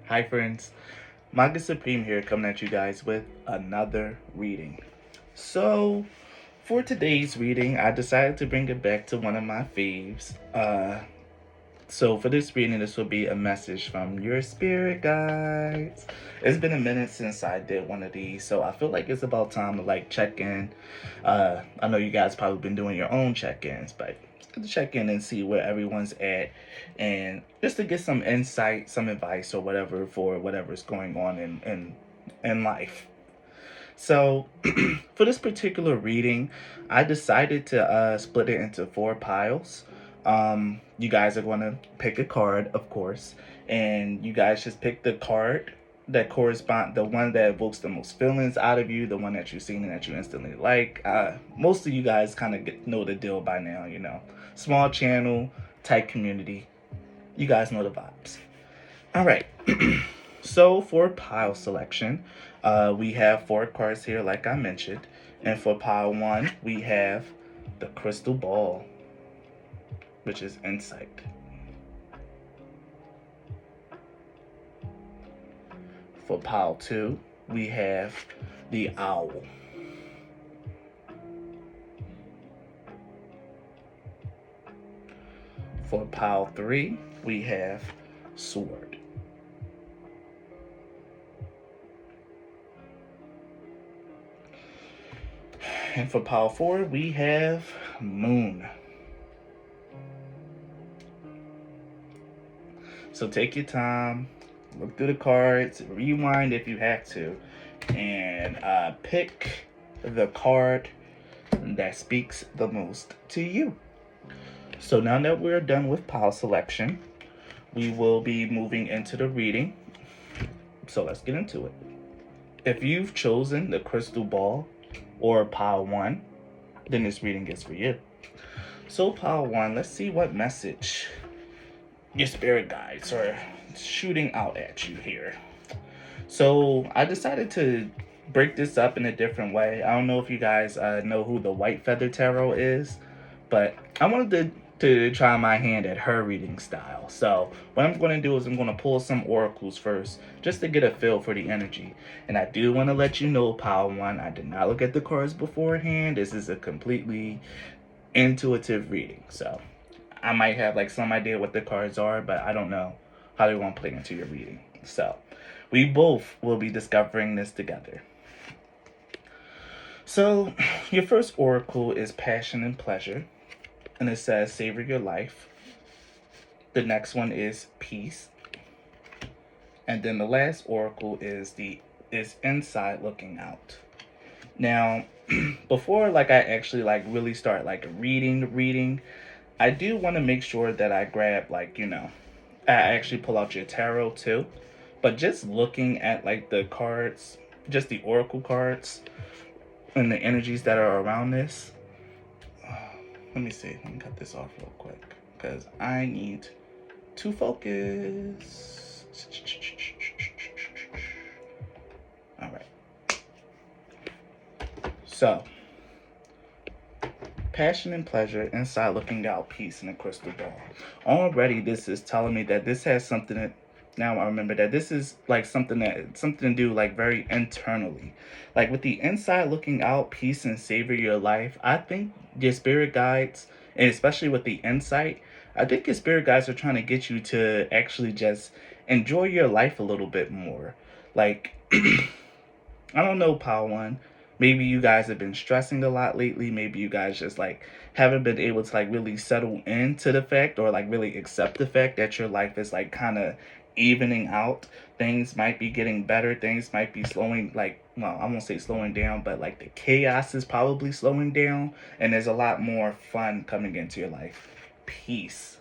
Hi friends, Manga Supreme here coming at you guys with another reading. So, for today's reading, I decided to bring it back to one of my faves. So for this reading, this will be a message from your spirit guides. It's been a minute since I did one of these, so I feel like it's about time to like check in. I know you guys probably been doing your own check-ins, but it's good to check in and see where everyone's at, and just to get some insight, some advice, or whatever for whatever's going on in life. So, for this particular reading, I decided to split it into four piles. You guys are going to pick a card, of course, and you guys just pick the card that correspond, the one that evokes the most feelings out of you, the one that you've seen and that you instantly like. Most of you guys kind of know the deal by now, you know. Small channel, tight community. You guys know the vibes. All right. So for pile selection, we have four cards here, like I mentioned. And for pile one, we have the crystal ball, which is insight. For pile two, we have the owl. For pile three, we have sword. And for pile four, we have moon. So take your time, look through the cards, rewind if you have to, and pick the card that speaks the most to you. So now that we're done with pile selection, we will be moving into the reading. So let's get into it. If you've chosen the crystal ball or pile one, then this reading is for you. So pile one, let's see what message your spirit guides are shooting out at you here. So I decided to break this up in a different way. I don't know if you guys know who the White Feather Tarot is, but I wanted to try my hand at her reading style. So what I'm going to do is I'm going to pull some oracles first, just to get a feel for the energy. And I do want to let you know, pile one, I did not look at the cards beforehand. This is a completely intuitive reading. So I might have like some idea what the cards are, but I don't know how they won't play into your reading. So we both will be discovering this together. So your first oracle is passion and pleasure, and it says savor your life. The next one is peace, and then the last oracle is inside looking out. Now, before like I actually like really start like reading the reading, I do want to make sure that I grab like, you know, I actually pull out your tarot too. But just looking at like the cards, just the oracle cards and the energies that are around this. Let me see. Let me cut this off real quick because I need to focus. All right. So, passion and pleasure, inside looking out, peace, and a crystal ball. Already, this is telling me that this has something that, now I remember that this is like something to do like very internally. Like with the inside looking out, peace, and savor your life, I think your spirit guides, and especially with the insight, I think your spirit guides are trying to get you to actually just enjoy your life a little bit more. Like, I don't know, Pal One. Maybe you guys have been stressing a lot lately. Maybe you guys just like haven't been able to like really settle into the fact or like really accept the fact that your life is like kind of evening out. Things might be getting better. Things might be slowing, like, well, I won't say slowing down, but like the chaos is probably slowing down. And there's a lot more fun coming into your life. Peace.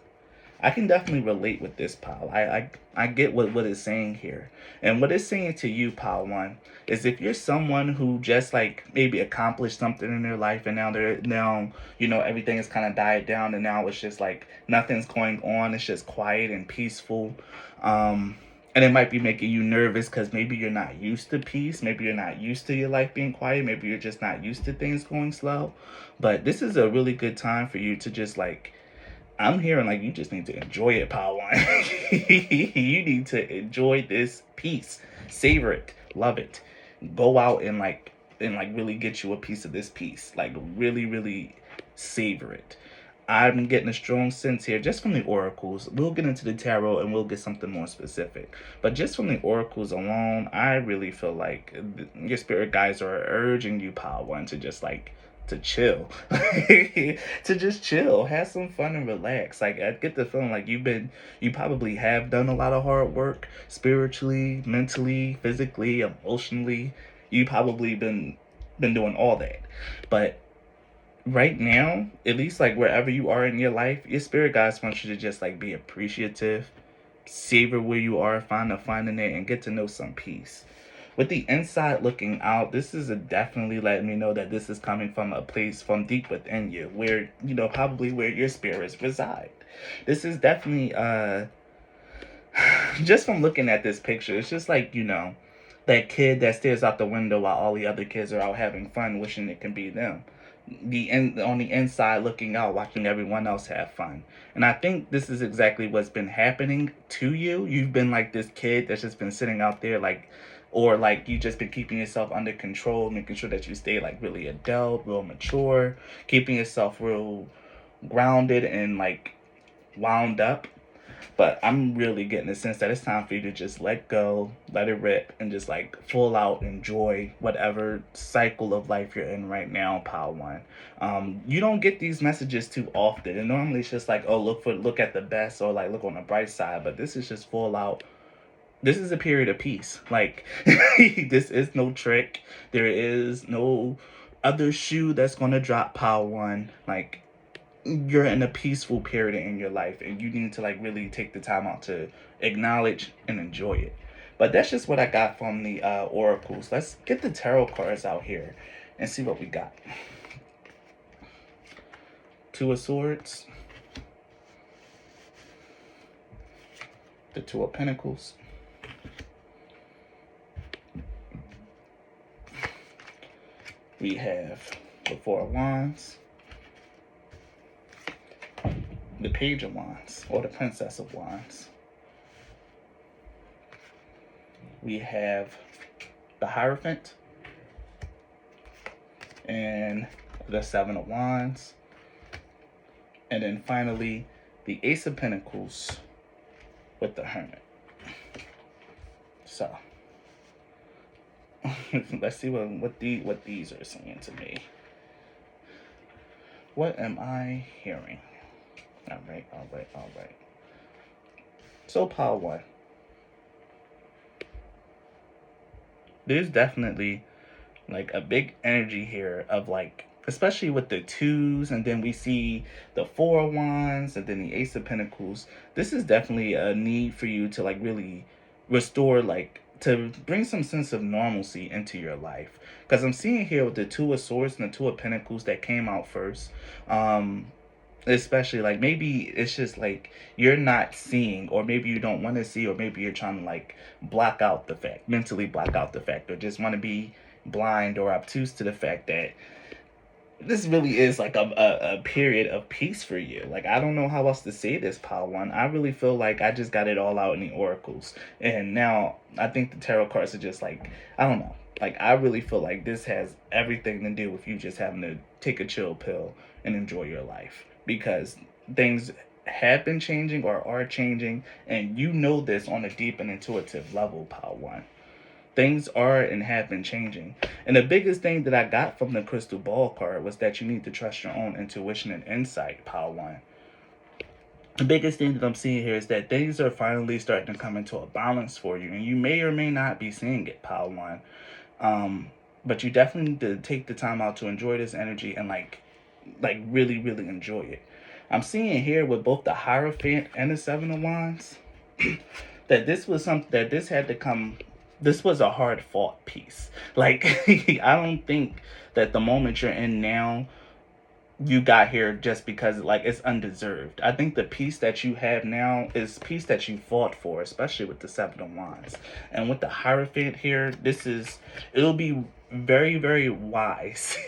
I can definitely relate with this, pal. I get what it's saying here. And what it's saying to you, pal one, is if you're someone who just like maybe accomplished something in their life and now you know everything is kind of died down and now it's just like nothing's going on, it's just quiet and peaceful. And it might be making you nervous because maybe you're not used to peace, maybe you're not used to your life being quiet, maybe you're just not used to things going slow. But this is a really good time for you to just like, I'm hearing like you just need to enjoy it, Power One. You need to enjoy this peace, savor it, love it, go out and like really get you a piece of this peace, like really really savor it. I'm getting a strong sense here just from the oracles. We'll get into the tarot and we'll get something more specific. But just from the oracles alone, I really feel like your spirit guides are urging you, Power One, to just like to chill, to just chill, have some fun and relax. Like I get the feeling like you probably have done a lot of hard work spiritually, mentally, physically, emotionally. You probably been doing all that, but right now, at least like wherever you are in your life, your spirit guides want you to just like be appreciative, savor where you are, find the fun in it, and get to know some peace. With the inside looking out, this is a definitely letting me know that this is coming from a place from deep within you, where probably where your spirits reside. This is definitely just from looking at this picture, it's just like that kid that stares out the window while all the other kids are out having fun, wishing it can be them. On the inside looking out, watching everyone else have fun. And I think this is exactly what's been happening to you. You've been like this kid that's just been sitting out there like, or like you just been keeping yourself under control, making sure that you stay like really adult, real mature, keeping yourself real grounded and like wound up. But I'm really getting the sense that it's time for you to just let go, let it rip, and just like full out enjoy whatever cycle of life you're in right now, Power One. You don't get these messages too often, and normally it's just like, oh, look at the best, or like look on the bright side. But this is just full out. This is a period of peace. Like this is no trick. There is no other shoe that's gonna drop, Power One. Like you're in a peaceful period in your life and you need to like really take the time out to acknowledge and enjoy it. But that's just what I got from the oracles. Let's get the tarot cards out here and see what we got. Two of Swords, the Two of Pentacles, we have the Four of Wands, the Page of Wands, or the Princess of Wands. We have the Hierophant and the Seven of Wands. And then finally, the Ace of Pentacles with the Hermit. So, let's see what these are saying to me. What am I hearing? All right. So, Power One, there's definitely like a big energy here of like, especially with the twos, and then we see the Four of Wands, and then the Ace of Pentacles. This is definitely a need for you to like really restore, like to bring some sense of normalcy into your life. Because I'm seeing here with the Two of Swords and the Two of Pentacles that came out first. Especially like maybe it's just like you're not seeing, or maybe you don't want to see, or maybe you're trying to like block out the fact, mentally block out the fact, or just want to be blind or obtuse to the fact that this really is like a period of peace for you. Like I don't know how else to say this, Power One. I really feel like I just got it all out in the oracles, and now I think the tarot cards are just like, I don't know, like I really feel like this has everything to do with you just having to take a chill pill and enjoy your life, because things have been changing or are changing, and you know this on a deep and intuitive level, Power One. Things are and have been changing. And the biggest thing that I got from the crystal ball card was that you need to trust your own intuition and insight, Power One. The biggest thing that I'm seeing here is that things are finally starting to come into a balance for you, and you may or may not be seeing it, Power One. But you definitely need to take the time out to enjoy this energy and like really really enjoy it. I'm seeing here with both the Hierophant and the Seven of Wands that this was something that this had to come. This was a hard fought piece. Like I don't think that the moment you're in now, you got here just because like it's undeserved. I think the peace that you have now is peace that you fought for, especially with the Seven of Wands. And with the Hierophant here, it'll be very, very wise.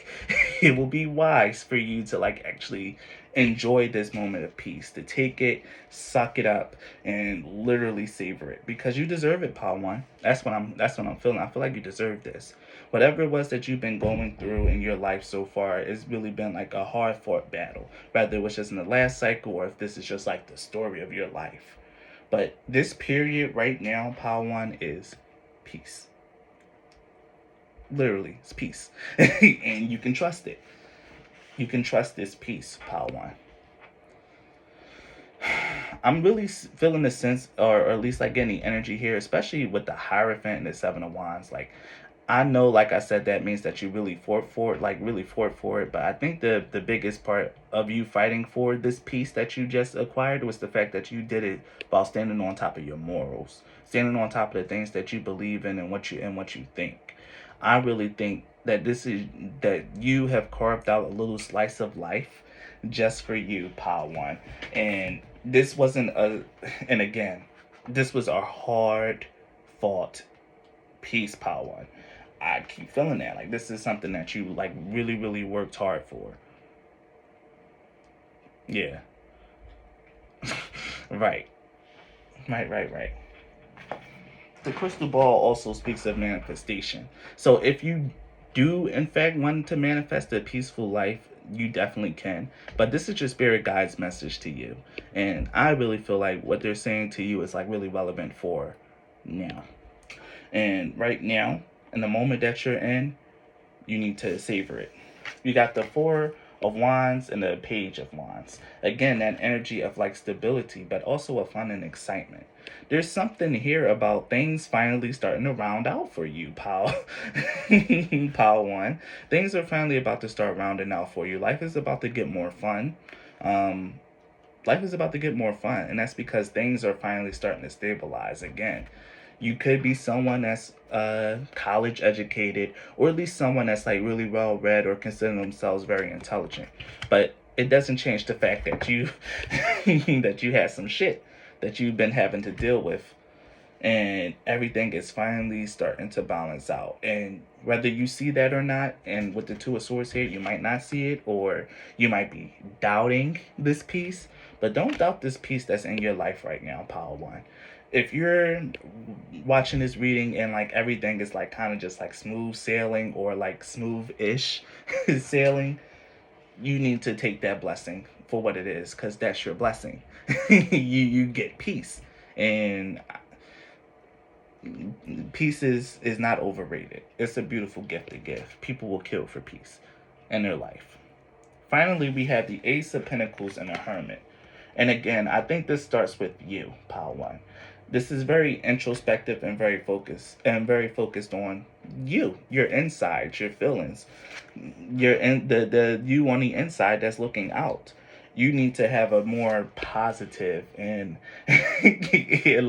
It will be wise for you to like actually enjoy this moment of peace, to take it, suck it up, and literally savor it because you deserve it, Pile One. That's what I'm feeling. I feel like you deserve this. Whatever it was that you've been going through in your life so far, it's really been like a hard fought battle. Whether it was just in the last cycle or if this is just like the story of your life. But this period right now, Pile One, is peace. Literally, it's peace. And you can trust it. You can trust this peace, Pile One. I'm really feeling the sense, or at least like getting the energy here, especially with the Hierophant and the Seven of Wands. Like, I know, like I said, that means that you really fought for it, like really fought for it. But I think the biggest part of you fighting for this peace that you just acquired was the fact that you did it while standing on top of your morals, standing on top of the things that you believe in and what you think. I really think that this is that you have carved out a little slice of life just for you, Pile One. And this wasn't a, and again, this was a hard fought peace, Pile One. I keep feeling that. Like, this is something that you, like, really, really worked hard for. Yeah. Right. Right. The crystal ball also speaks of manifestation. So if you do in fact want to manifest a peaceful life, you definitely can. But this is your spirit guide's message to you. And I really feel like what they're saying to you is like really relevant for now. And right now, in the moment that you're in, you need to savor it. You got the Four of Wands and the Page of Wands. Again, that energy of like stability, but also a fun and excitement. There's something here about things finally starting to round out for you, pal. Pal One. Things are finally about to start rounding out for you. Life is about to get more fun. Um, Life is about to get more fun, and that's because things are finally starting to stabilize again. You could be someone that's college educated, or at least someone that's like really well read or consider themselves very intelligent. But it doesn't change the fact that you that you had some shit that you've been having to deal with, and everything is finally starting to balance out. And whether you see that or not, and with the Two of Swords here, you might not see it, or you might be doubting this piece. But don't doubt this piece that's in your life right now, Power One. If you're watching this reading and like everything is like kind of just like smooth sailing or like smooth-ish sailing, you need to take that blessing for what it is, because that's your blessing. You get peace, and peace is not overrated. It's a beautiful gift to give. People will kill for peace in their life. Finally, we have the Ace of Pentacles and the Hermit. And again, I think this starts with you, Pile One. This is very introspective and very focused on you, your insides, your feelings, your in the you on the inside that's looking out. You need to have a more positive and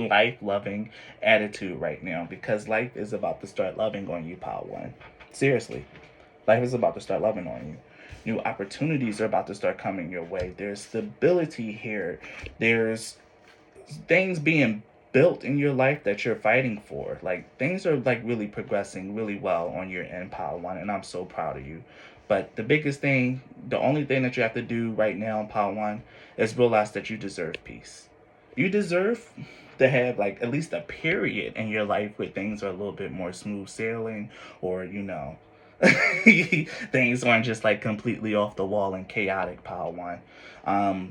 life loving attitude right now, because life is about to start loving on you, Pile One. Seriously, life is about to start loving on you. New opportunities are about to start coming your way. There's stability here. There's things being built in your life that you're fighting for. Like, things are like really progressing really well on your end, Pile One, and I'm so proud of you. But the biggest thing, the only thing that you have to do right now, Pile One, is realize that you deserve peace. You deserve to have like at least a period in your life where things are a little bit more smooth sailing, or things aren't just like completely off the wall and chaotic, Pile One.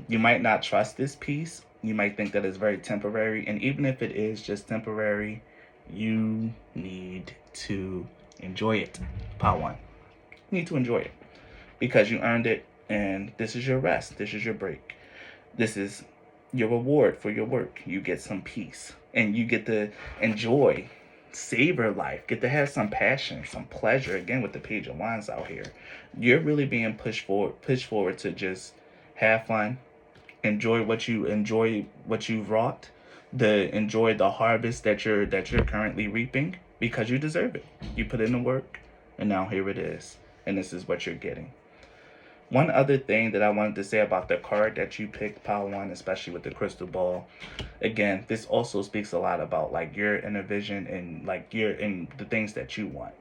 You might not trust this piece. You might think that it's very temporary. And even if it is just temporary, you need to enjoy it, Pile One. You need to enjoy it because you earned it. And this is your rest. This is your break. This is your reward for your work. You get some peace and you get to enjoy, savor life, get to have some passion, some pleasure. Again, with the Page of Wands out here, you're really being pushed forward to just have fun, enjoy what you've wrought, enjoy the harvest that you're currently reaping, because you deserve it. You put in the work, and now here it is, and this is what you're getting. One other thing that I wanted to say about the card that you picked, Pile One, especially with the crystal ball, again, this also speaks a lot about like your inner vision and like your and the things that you want.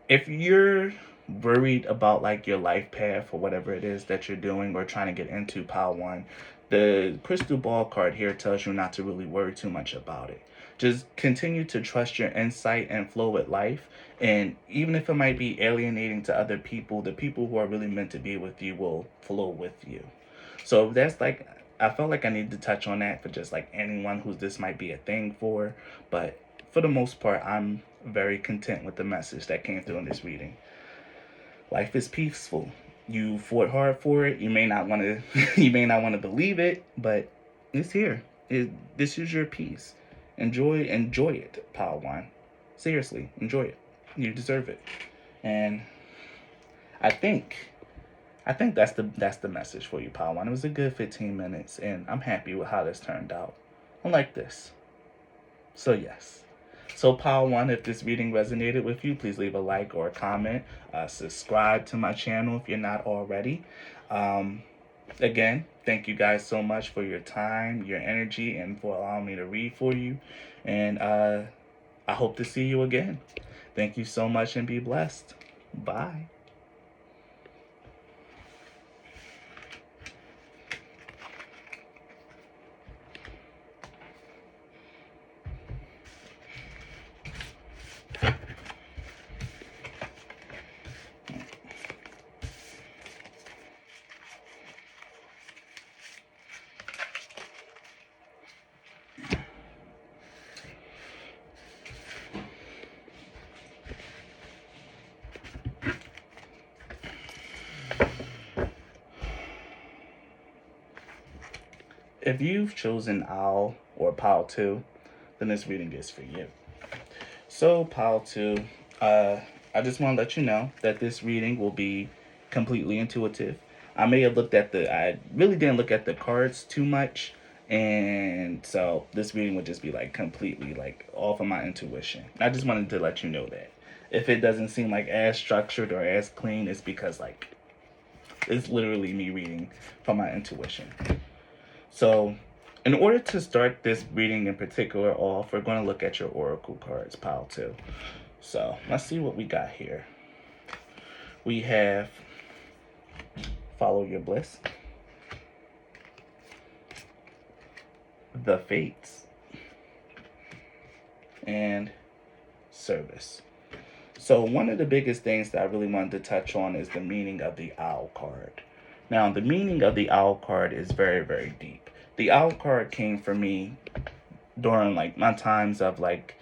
If you're worried about like your life path or whatever it is that you're doing or trying to get into, pile one, the crystal ball card here tells you not to really worry too much about it. Just continue to trust your insight and flow with life. And even if it might be alienating to other people, the people who are really meant to be with you will flow with you. So that's like, I felt like I needed to touch on that for just like anyone who this might be a thing for. But for the most part, I'm very content with the message that came through in this reading. Life is peaceful. You fought hard for it. You may not want to, you may not want to believe it, but it's here. This is your peace. Enjoy it, pile one. Seriously, enjoy it. You deserve it. And I think that's the message for you, pile one. It was a good 15 minutes, and I'm happy with how this turned out. I like this. So yes. So pile one, if this reading resonated with you, please leave a like or a comment. Subscribe to my channel if you're not already. Um, Again, thank you guys so much for your time, your energy, and for allowing me to read for you. And I hope to see you again. Thank you so much and be blessed. Bye. If you've chosen Owl or Pile 2, then this reading is for you. So, Pile 2, I just want to let you know that this reading will be completely intuitive. I really didn't look at the cards too much, and so this reading would just be like completely like off of my intuition. I just wanted to let you know that. If it doesn't seem like as structured or as clean, it's because like it's literally me reading from my intuition. So, in order to start this reading in particular off, we're going to look at your oracle cards, pile 2. So, let's see what we got here. We have Follow Your Bliss, The Fates, and Service. So, one of the biggest things that I really wanted to touch on is the meaning of the Owl card. Now, the meaning of the Owl card is very, very deep. The Owl card came for me during like my times of like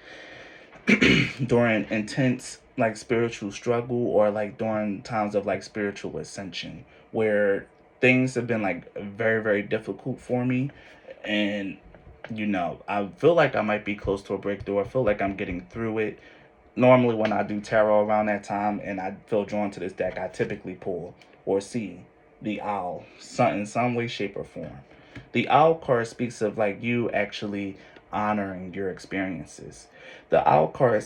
during intense like spiritual struggle, or like during times of like spiritual ascension, where things have been like very, very difficult for me. And I feel like I might be close to a breakthrough. I feel like I'm getting through it. Normally when I do tarot around that time and I feel drawn to this deck, I typically pull or see the owl in some way, shape, or form. The owl card speaks of like you actually honoring your experiences. The owl card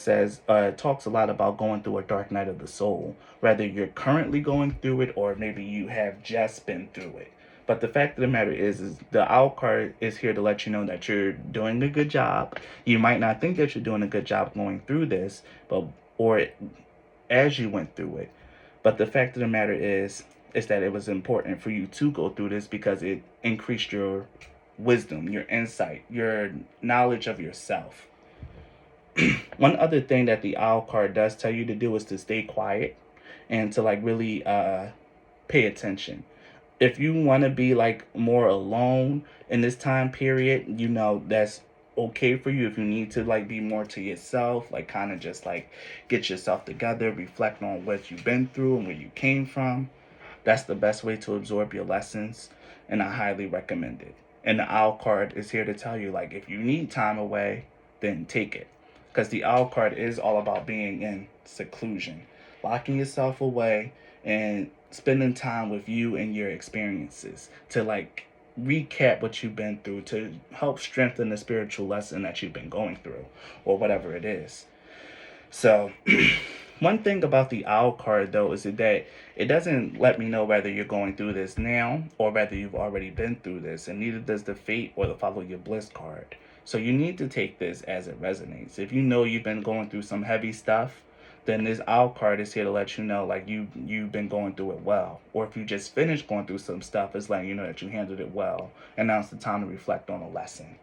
talks a lot about going through a dark night of the soul, whether you're currently going through it or maybe you have just been through it. But the fact of the matter is the owl card is here to let you know that you're doing a good job. You might not think that you're doing a good job going through this, but or as you went through it. But the fact of the matter is that it was important for you to go through this because it increased your wisdom, your insight, your knowledge of yourself. One other thing that the owl card does tell you to do is to stay quiet and to like really pay attention. If you want to be like more alone in this time period, that's okay for you. If you need to like be more to yourself, like kind of just like get yourself together, reflect on what you've been through and where you came from, that's the best way to absorb your lessons, and I highly recommend it. And the owl card is here to tell you, like, if you need time away, then take it. Because the owl card is all about being in seclusion, locking yourself away and spending time with you and your experiences to, like, recap what you've been through to help strengthen the spiritual lesson that you've been going through or whatever it is. So, one thing about the owl card though is that it doesn't let me know whether you're going through this now or whether you've already been through this, and neither does the fate or the follow your bliss card. So you need to take this as it resonates. If you know you've been going through some heavy stuff, then this owl card is here to let you know like you've been going through it well. Or if you just finished going through some stuff, it's letting you know that you handled it well. And now it's the time to reflect on a lesson.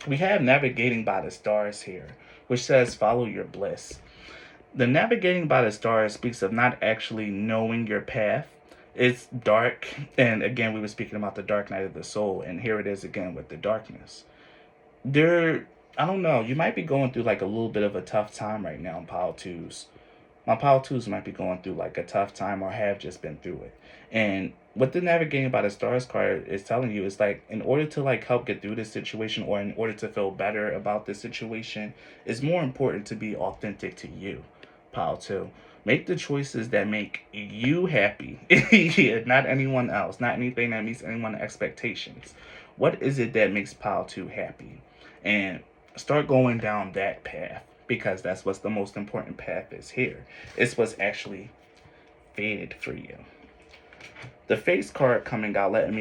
We have navigating by the stars here, which says follow your bliss. The navigating by the stars speaks of not actually knowing your path. It's dark, and again, we were speaking about the dark night of the soul, and here it is again with the darkness. There, I don't know, you might be going through like a little bit of a tough time right now in Pile 2s. My Pile 2s might be going through like a tough time or have just been through it. And what the navigating by the stars card is telling you is like in order to like help get through this situation or in order to feel better about this situation, it's more important to be authentic to you. Pile 2. Make the choices that make you happy. Yeah, not anyone else, not anything that meets anyone's expectations. What is it that makes Pile 2 happy? And start going down that path because that's what's the most important path is here. It's what's actually fated for you. The face card coming out letting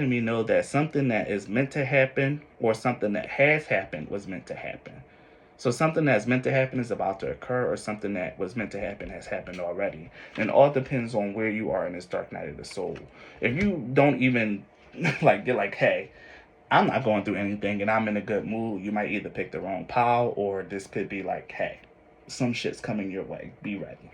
me know that something that is meant to happen or something that has happened was meant to happen. So something that's meant to happen is about to occur, or something that was meant to happen has happened already. And it all depends on where you are in this dark night of the soul. If you don't even like, you're like, hey, I'm not going through anything and I'm in a good mood, you might either pick the wrong pile, or this could be like, hey, some shit's coming your way. Be ready.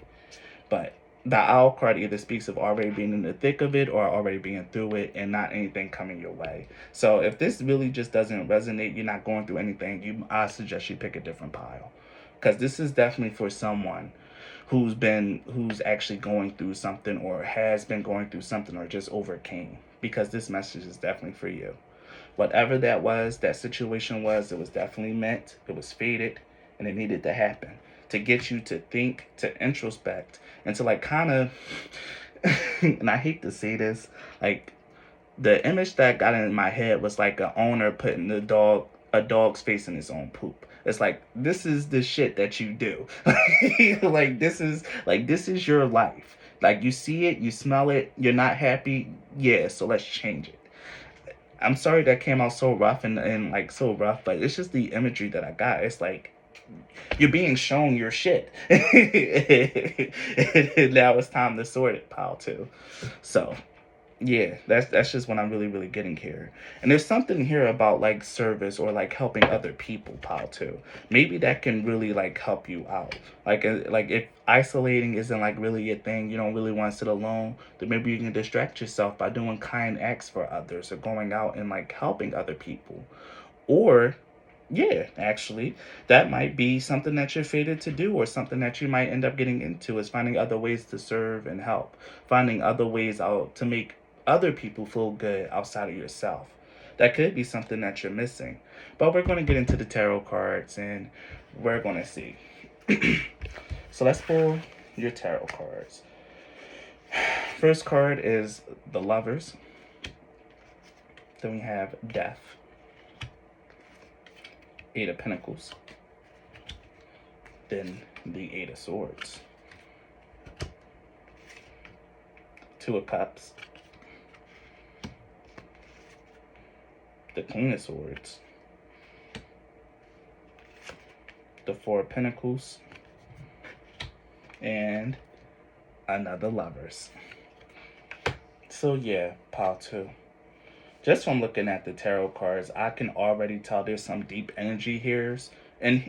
But the owl card either speaks of already being in the thick of it or already being through it and not anything coming your way. So if this really just doesn't resonate, you're not going through anything, I suggest you pick a different pile. Because this is definitely for someone who's actually going through something or has been going through something or just overcame. Because this message is definitely for you. Whatever that situation was, it was definitely meant, it was fated, and it needed to happen to get you to think, to introspect, and to like kind of, and I hate to say this, like the image that got in my head was like an owner putting a dog's face in his own poop. It's like, this is the shit that you do. This is your life. Like you see it, you smell it, you're not happy. Yeah, so let's change it. I'm sorry that came out so rough and like so rough, but it's just the imagery that I got. It's like you're being shown your shit. Now it's time to sort it, Pile 2. So yeah, that's just what I'm really, really getting here. And there's something here about like service or like helping other people, Pile 2. Maybe that can really like help you out. Like if isolating isn't like really your thing, you don't really want to sit alone, then maybe you can distract yourself by doing kind acts for others or going out and like helping other people. Or yeah, actually, that might be something that you're fated to do, or something that you might end up getting into is finding other ways to serve and help, finding other ways out to make other people feel good outside of yourself. That could be something that you're missing. But we're going to get into the tarot cards and we're going to see. So let's pull your tarot cards. First card is the Lovers. Then we have Death. Eight of Pentacles, then the Eight of Swords, Two of Cups, the Queen of Swords, the Four of Pentacles, and another Lovers. So yeah, Pile 2. Just from looking at the tarot cards, I can already tell there's some deep energy here, and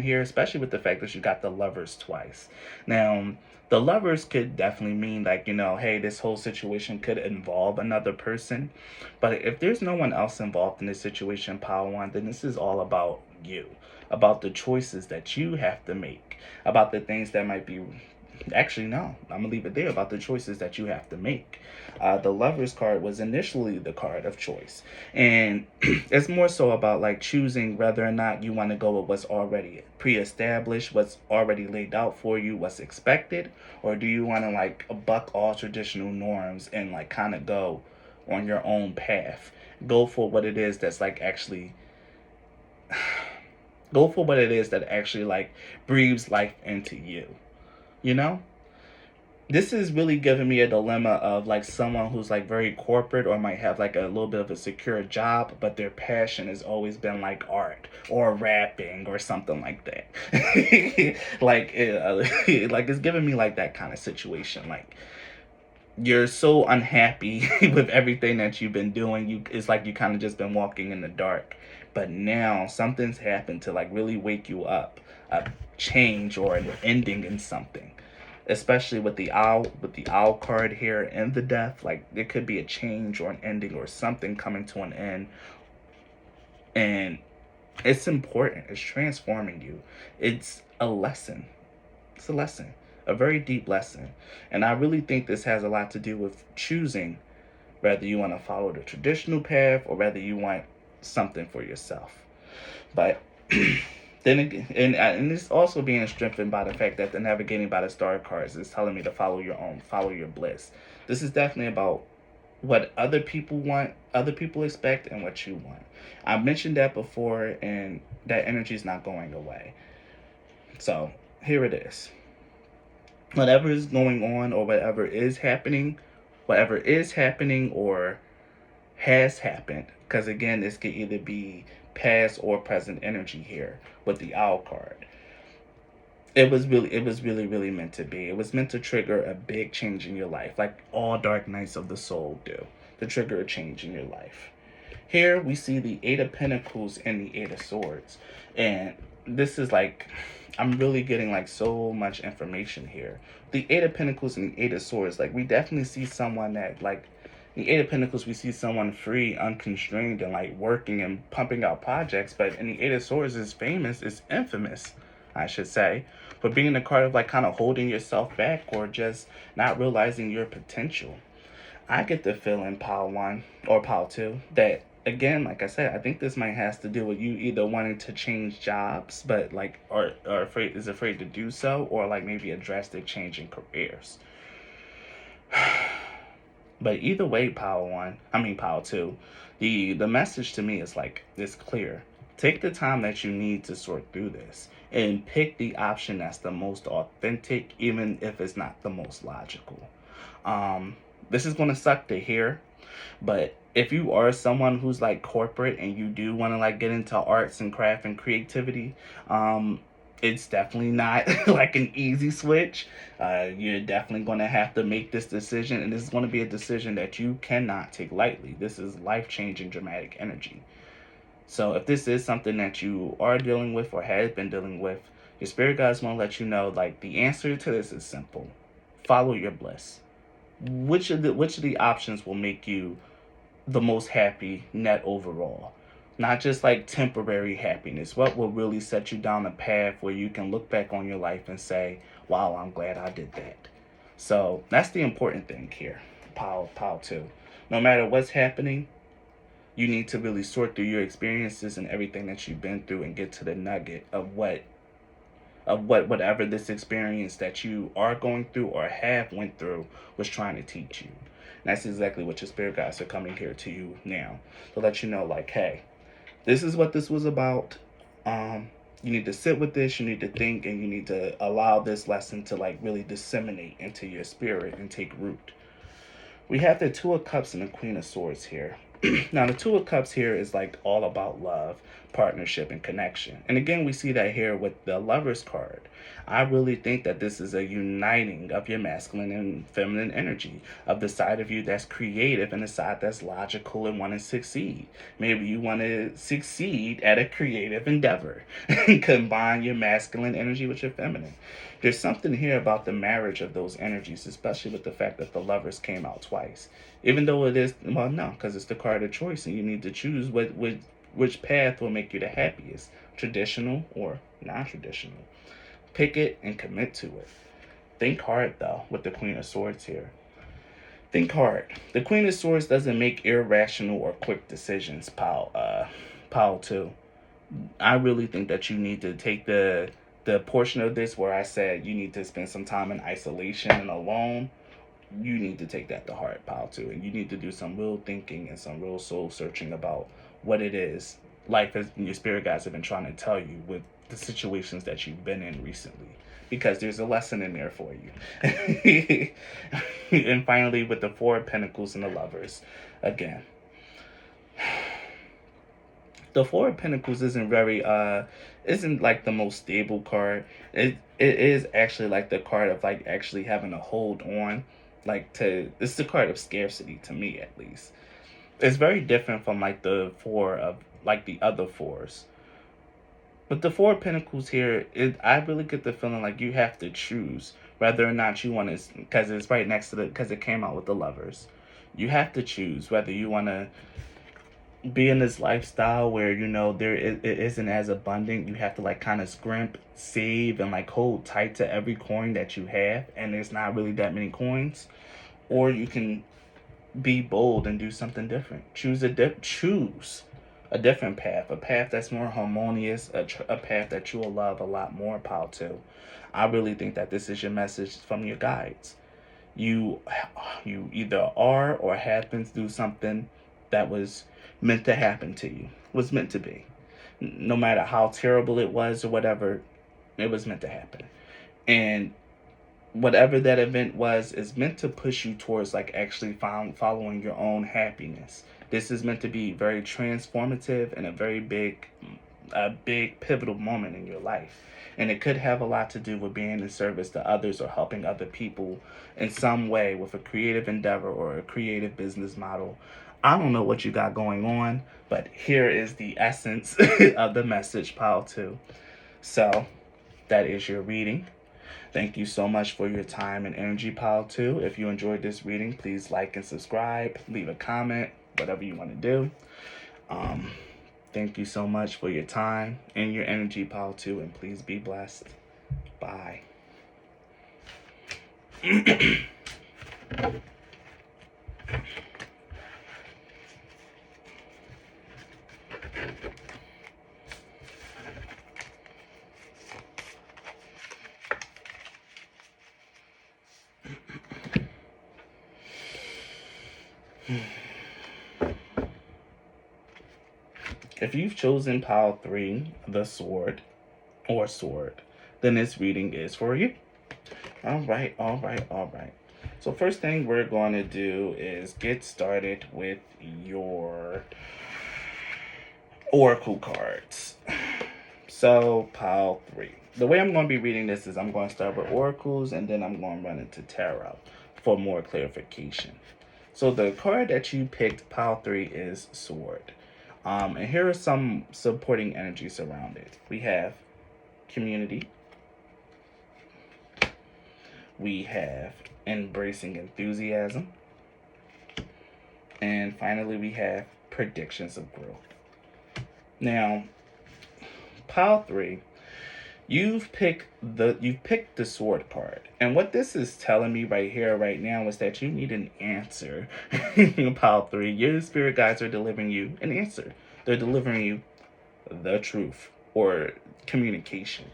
here, especially with the fact that you got the Lovers twice. Now, the Lovers could definitely mean like, hey, this whole situation could involve another person. But if there's no one else involved in this situation, Pile 1, then this is all about you, about the choices that you have to make, about the things that might be. Actually, no. I'm gonna leave it there about the choices that you have to make. The Lovers card was initially the card of choice, and it's more so about like choosing whether or not you want to go with what's already pre-established, what's already laid out for you, what's expected, or do you want to like buck all traditional norms and like kind of go on your own path, go for what it is that's like actually. Go for what it is that actually like breathes life into you. You know? This is really giving me a dilemma of like someone who's like very corporate or might have like a little bit of a secure job, but their passion has always been like art or rapping or something like that. Like it's giving me like that kind of situation. Like you're so unhappy with everything that you've been doing. You It's like you kind of just been walking in the dark, but now something's happened to like really wake you up, a change or an ending in something, especially with the owl card here and the death. Like there could be a change or an ending or something coming to an end, and it's important. It's transforming you. It's a lesson. It's a lesson, a very deep lesson. And I really think this has a lot to do with choosing whether you want to follow the traditional path or whether you want something for yourself. But then again, and it's also being strengthened by the fact that the navigating by the star cards is telling me to follow your own, follow your bliss. This is definitely about what other people want, other people expect, and what you want. I mentioned that before, and that energy is not going away. So here it is. Whatever is going on, or whatever is happening, or has happened, because again, this could either be past or present energy here with the owl card. It was really meant to be. It was meant to trigger a big change in your life, like all dark nights of the soul do, to trigger a change in your life. Here we see the Eight of Pentacles and the Eight of Swords. And this is like, I'm really getting like so much information here. The Eight of Pentacles and the Eight of Swords, like we definitely see someone that like, the Eight of Pentacles, we see someone free, unconstrained, and like working and pumping out projects. But in the Eight of Swords is famous, is infamous, I should say, for being the card of like kind of holding yourself back or just not realizing your potential. I get the feeling, Pile 1 or Pile 2, that again, like I said, I think this might has to do with you either wanting to change jobs, but like, or afraid to do so, or like maybe a drastic change in careers. But either way, Pile 2, the message to me is like, it's clear. Take the time that you need to sort through this and pick the option that's the most authentic, even if it's not the most logical. This is going to suck to hear, but if you are someone who's like corporate and you do want to like get into arts and craft and creativity, it's definitely not like an easy switch. You're definitely going to have to make this decision, and this is going to be a decision that you cannot take lightly. This is life changing, dramatic energy. So if this is something that you are dealing with or have been dealing with, your spirit guides want to let you know like the answer to this is simple. Follow your bliss. Which of the options will make you the most happy net overall? Not just like temporary happiness. What will really set you down a path where you can look back on your life and say, wow, I'm glad I did that. So that's the important thing here. Pile 2. No matter what's happening, you need to really sort through your experiences and everything that you've been through and get to the nugget of whatever this experience that you are going through or have went through was trying to teach you. And that's exactly what your spirit guides are coming here to you now to let you know, like, hey, this is what this was about. You need to sit with this, you need to think, and you need to allow this lesson to like really disseminate into your spirit and take root. We have the Two of Cups and the Queen of Swords here. Now, the Two of Cups here is like all about love, partnership, and connection. And again, we see that here with the Lover's card. I really think that this is a uniting of your masculine and feminine energy, of the side of you that's creative and the side that's logical and want to succeed. Maybe you want to succeed at a creative endeavor and combine your masculine energy with your feminine. There's something here about the marriage of those energies, especially with the fact that the Lovers came out twice. Even though it is, well, no, because it's the card of choice, and you need to choose which path will make you the happiest, traditional or non-traditional. Pick it and commit to it. Think hard though with the Queen of Swords here. Think hard. The Queen of Swords doesn't make irrational or quick decisions, Pile 2. I really think that you need to take the portion of this where I said you need to spend some time in isolation and alone. You need to take that to heart, Pile 2, and you need to do some real thinking and some real soul searching about what it is life is your spirit guides have been trying to tell you with the situations that you've been in recently, because there's a lesson in there for you. And finally, with the Four of Pentacles and the Lovers, again, the Four of Pentacles isn't like the most stable card. It is actually like the card of like actually having to hold on, like to it's the card of scarcity to me at least. It's very different from like the four of like the other fours. But the Four of Pentacles here, I really get the feeling like you have to choose whether or not you want to, because it's right next to because it came out with the Lovers. You have to choose whether you want to be in this lifestyle where it isn't as abundant. You have to like kind of scrimp, save, and like hold tight to every coin that you have, and there's not really that many coins. Or you can be bold and do something different. Choose a different path, a path that's more harmonious, a path that you will love a lot more. Power to. I really think that this is your message from your guides. You you either are or have been through something that was meant to happen to you. Was meant to be. No matter how terrible it was or whatever, it was meant to happen. And whatever that event was is meant to push you towards like actually following your own happiness. This is meant to be very transformative and a big pivotal moment in your life. And it could have a lot to do with being in service to others or helping other people in some way with a creative endeavor or a creative business model. I don't know what you got going on, but here is the essence of the message, pile 2. So that is your reading. Thank you so much for your time and energy, Pile 2. If you enjoyed this reading, please like and subscribe, leave a comment, whatever you want to do. Um, Thank you so much for your time and your energy, Pile 2, and please be blessed. Bye. If you've chosen Pile 3, the sword, or sword, then this reading is for you. All right, all right, all right. So first thing we're going to do is get started with your oracle cards. So pile 3. The way I'm going to be reading this is I'm going to start with oracles and then I'm going to run into tarot for more clarification. So the card that you picked, pile 3, is sword. And here are some supporting energies around it. We have community. We have embracing enthusiasm. And finally, we have predictions of growth. Now, pile 3, you've picked the sword card. And what this is telling me right here, right now, is that you need an answer. Pile 3, your spirit guides are delivering you an answer. They're delivering you the truth or communication.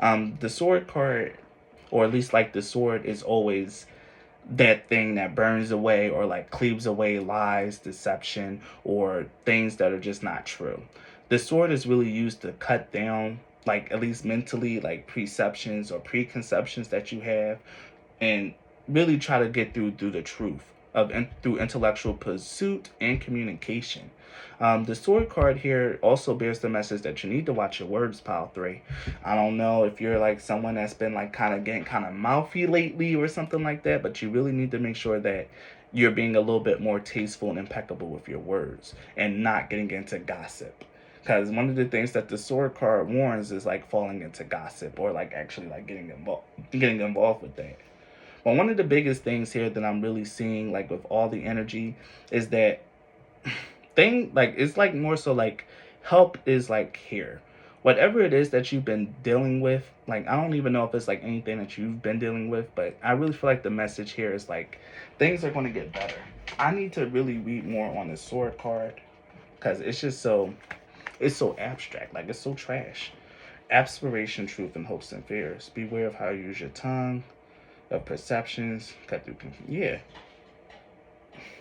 The sword card, or at least like the sword, is always that thing that burns away or like cleaves away lies, deception, or things that are just not true. The sword is really used to cut down, like at least mentally, like preceptions or preconceptions that you have, and really try to get through the truth through intellectual pursuit and communication. The sword card here also bears the message that you need to watch your words, pile 3. I don't know if you're like someone that's been like kind of getting kind of mouthy lately or something like that, but you really need to make sure that you're being a little bit more tasteful and impeccable with your words and not getting into gossip. Because one of the things that the sword card warns is like falling into gossip or like actually like getting involved with that. But one of the biggest things here that I'm really seeing like with all the energy is that it's like more so like help is like here. Whatever it is that you've been dealing with, like I don't even know if it's like anything that you've been dealing with, but I really feel like the message here is like things are going to get better. I need to really read more on the sword card because it's so abstract, like it's so trash. Aspiration, truth, and hopes and fears. Beware of how you use your tongue, of perceptions, cut through. Yeah,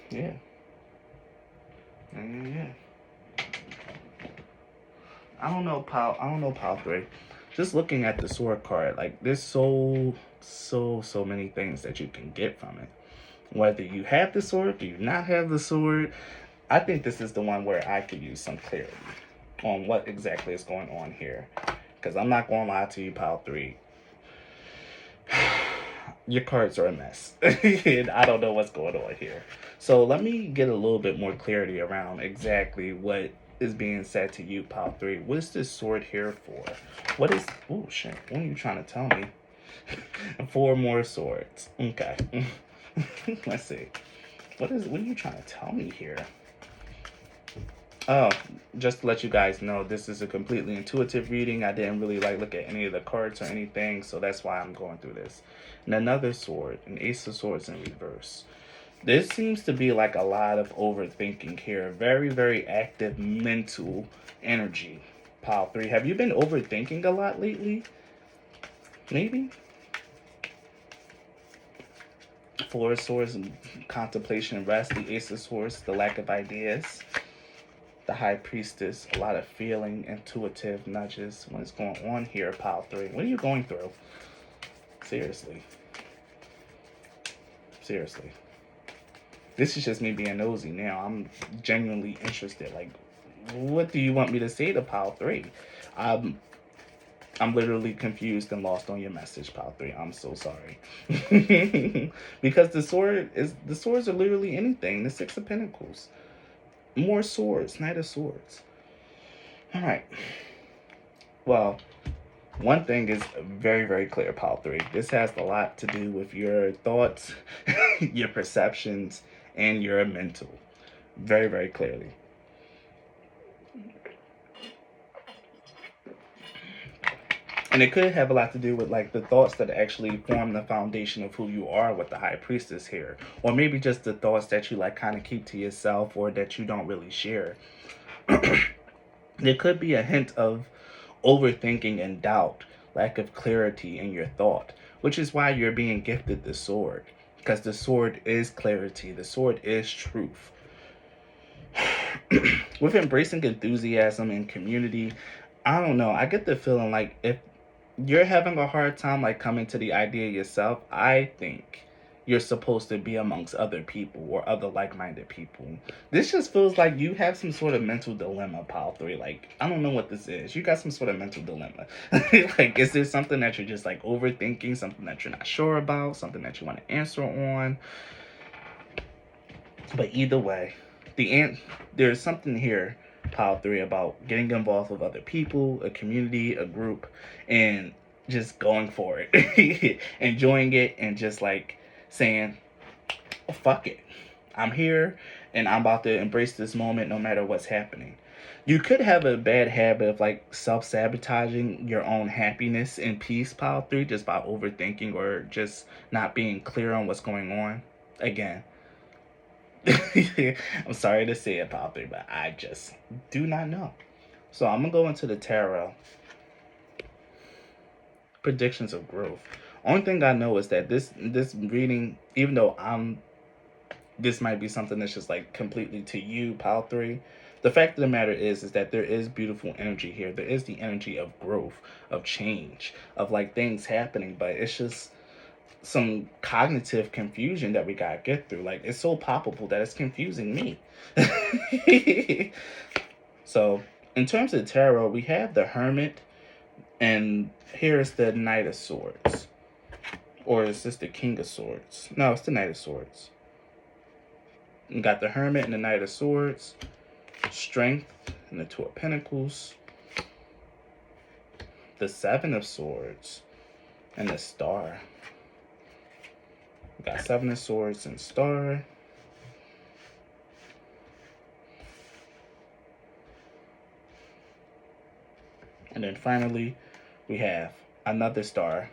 yeah, yeah. I don't know pile three. Just looking at the sword card, like there's so many things that you can get from it. Whether you have the sword, do you not have the sword? I think this is the one where I could use some clarity on what exactly is going on here. Because I'm not going to lie to you, pile three. Your cards are a mess. And I don't know what's going on here. So let me get a little bit more clarity around exactly what is being said to you, pile three. What is this sword here for? What is... Oh, shit. What are you trying to tell me? Four more swords. Okay. Let's see. What are you trying to tell me here? Oh, just to let you guys know, this is a completely intuitive reading. I didn't really look at any of the cards or anything, so that's why I'm going through this. And another sword, an ace of swords in reverse. This seems to be like a lot of overthinking here. Very, very active mental energy. Pile three. Have you been overthinking a lot lately? Maybe? Four of swords and contemplation and rest. The ace of swords, the lack of ideas. The high priestess, a lot of feeling, intuitive nudges. What is going on here, pile three? What are you going through? Seriously. Seriously. This is just me being nosy now. I'm genuinely interested. Like, what do you want me to say to pile three? I'm literally confused and lost on your message, pile three. I'm so sorry. Because the swords are literally anything. The Six of Pentacles. More swords, Knight of Swords. All right. Well, one thing is very, very clear, pile three. This has a lot to do with your thoughts, your perceptions, and your mental. Very, very clearly. And it could have a lot to do with the thoughts that actually form the foundation of who you are with the high priestess here. Or maybe just the thoughts that you kind of keep to yourself or that you don't really share. There could be a hint of overthinking and doubt, lack of clarity in your thought, which is why you're being gifted the sword. Because the sword is clarity, the sword is truth. With embracing enthusiasm and community, I don't know, I get the feeling if you're having a hard time coming to the idea yourself, I think you're supposed to be amongst other people or other like-minded people. This just feels like you have some sort of mental dilemma, pile three. I don't know what this is. You got some sort of mental dilemma. Is there something that you're just overthinking, something that you're not sure about, something that you want to answer on? But either way, there's something here, pile three, about getting involved with other people, a community, a group, and just going for it, enjoying it, and just saying, oh, fuck it, I'm here, and I'm about to embrace this moment no matter what's happening. You could have a bad habit of self-sabotaging your own happiness and peace, pile three, just by overthinking or just not being clear on what's going on. Again, I'm sorry to say it, pile three, but I just do not know. So I'm gonna go into the tarot. Predictions of growth. Only thing I know is that this reading, even though this might be something that's just completely to you, pile three. The fact of the matter is that there is beautiful energy here. There is the energy of growth, of change, of things happening, but it's just some cognitive confusion that we gotta get through. It's so palpable that it's confusing me. So, in terms of tarot, we have the Hermit, and here's the Knight of Swords. Or is this the King of Swords? No, it's the Knight of Swords. You got the Hermit and the Knight of Swords. Strength and the Two of Pentacles. The Seven of Swords. And the Star. We got Seven of Swords and Star. And then finally, we have another Star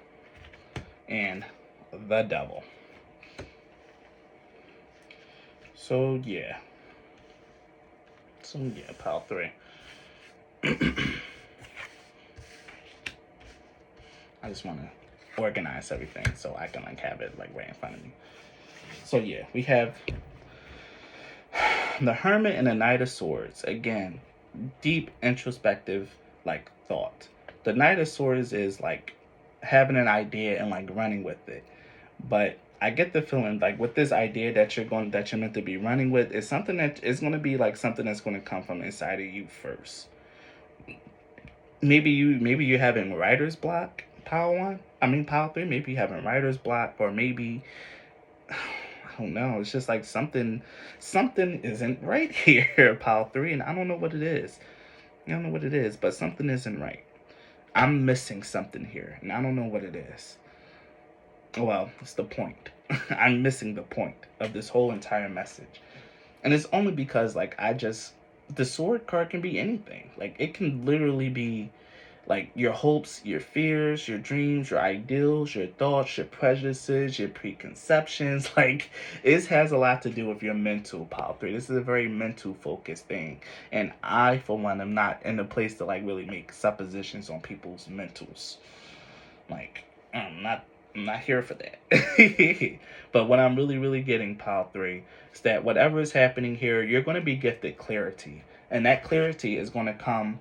and the Devil. So yeah, pile three. I just want to organize everything so I can have it right in front of me. So yeah, we have the Hermit and the Knight of Swords. Again, deep introspective like thought. The Knight of Swords is like having an idea and like running with it. But I get the feeling like with this idea that you're meant to be running with is something that is going to be like something that's going to come from inside of you first. Maybe you're having writer's block, pile one. I mean pile three. Maybe you having writer's block, or maybe I don't know. It's just like something isn't right here, pile three, and I don't know what it is. I don't know what it is, but something isn't right. I'm missing something here, and I don't know what it is. Well, it's the point. I'm missing the point of this whole entire message. And it's only because like the sword card can be anything. Like it can literally be like your hopes, your fears, your dreams, your ideals, your thoughts, your prejudices, your preconceptions. Like it has a lot to do with your mental power three. This is a very mental focused thing. And I for one am not in a place to like really make suppositions on people's mentals. Like I'm not here for that. But what I'm really getting, pile three, is that whatever is happening here, you're going to be gifted clarity, and that clarity is going to come.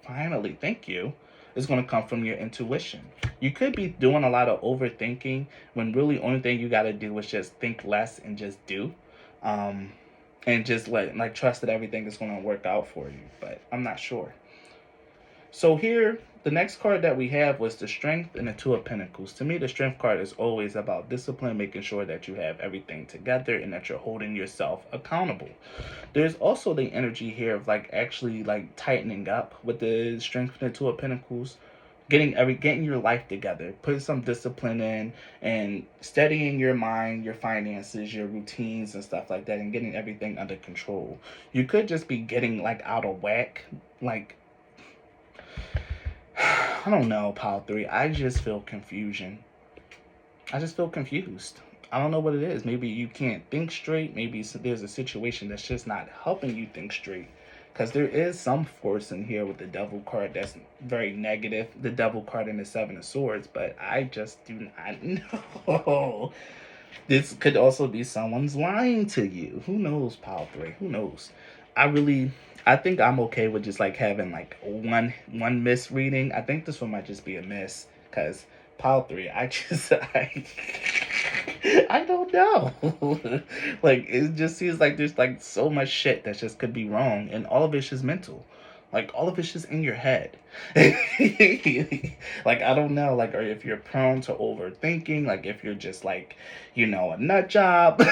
Finally, thank you. Is going to come from your intuition. You could be doing a lot of overthinking when really only thing you got to do is just think less and just do, um, and just like trust that everything is going to work out for you. But I'm not sure. So here, the next card that we have was the Strength and the Two of Pentacles. To me, the Strength card is always about discipline, making sure that you have everything together and that you're holding yourself accountable. There's also the energy here of like actually like tightening up with the Strength and the Two of Pentacles. Getting your life together, putting some discipline in, and steadying your mind, your finances, your routines and stuff like that, and getting everything under control. You could just be getting like out of whack, like I don't know, Pile 3. I just feel confusion. I just feel confused. I don't know what it is. Maybe you can't think straight. Maybe there's a situation that's just not helping you think straight. Because there is some force in here with the Devil card that's very negative. The Devil card and the Seven of Swords. But I just do not know. This could also be someone's lying to you. Who knows, Pile 3? Who knows? I really I think I'm okay with just like having like one misreading. I think this one might just be a miss because Pile 3, I don't know. Like it just seems like there's like so much shit that just could be wrong and all of it's just mental. Like all of it's just in your head. Like I don't know, like or if you're prone to overthinking, like if you're just like, a nut job.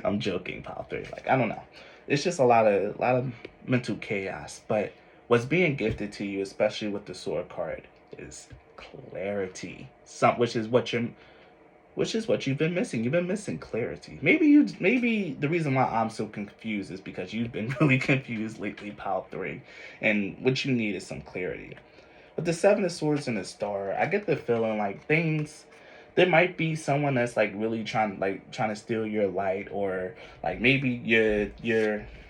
I'm joking, Pile 3. Like I don't know. It's just a lot of mental chaos. But what's being gifted to you, especially with the sword card, is clarity. Which is what you've been missing. You've been missing clarity. Maybe the reason why I'm so confused is because you've been really confused lately, Pile 3. And what you need is some clarity. With the Seven of Swords and the Star, I get the feeling like there might be someone that's like really trying to steal your light, or like maybe your